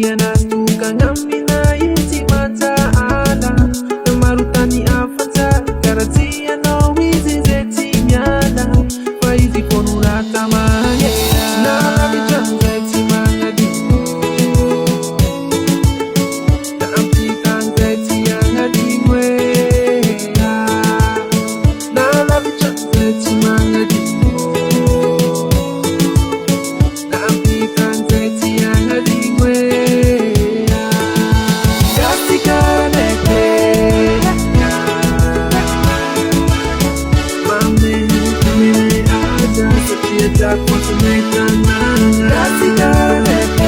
Yana tukangamina iti mataala Namarutani afata Karati ano wizi zeti nyala Faizi konurata mahera Na vichanza iti mangadimo Na ampitanza iti yangadimwe Na vichanza iti mangadimo Na ampitanza iti yangadimwe That wants to make a man that's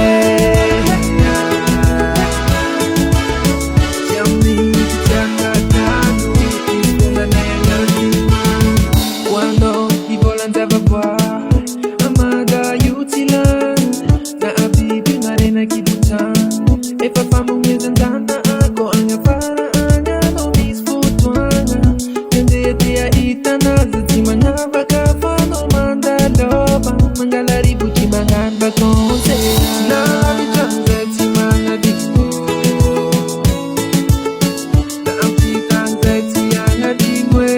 Yummy, chakatano, ikuna na yangadima Cuando ivolanda babwa Amada yutilan Na abibi marena kibutan E papamu ngezandana ako Anga para anga no misfutuana Kende etea itana Zatima nga baka fano mandaloba Mangalari buki mangan bakonse Na vichanza iti mangadimo Na ampitanza iti yangadimwe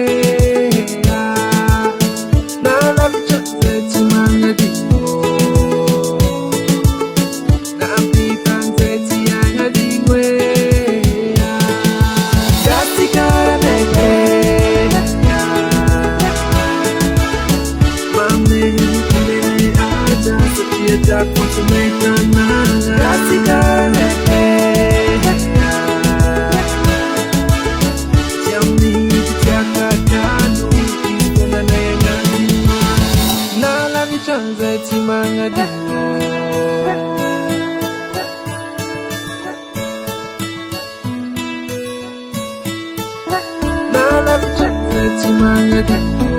Na vichanza iti mangadimo Na ampitanza iti yangadimwe Gasikara neke Mame, kumene aja That wants to make a man Gasikara Yummy, chakatano, ikuna na yangadima Na vichanza iti mangadimo Na vichanza iti mangadimo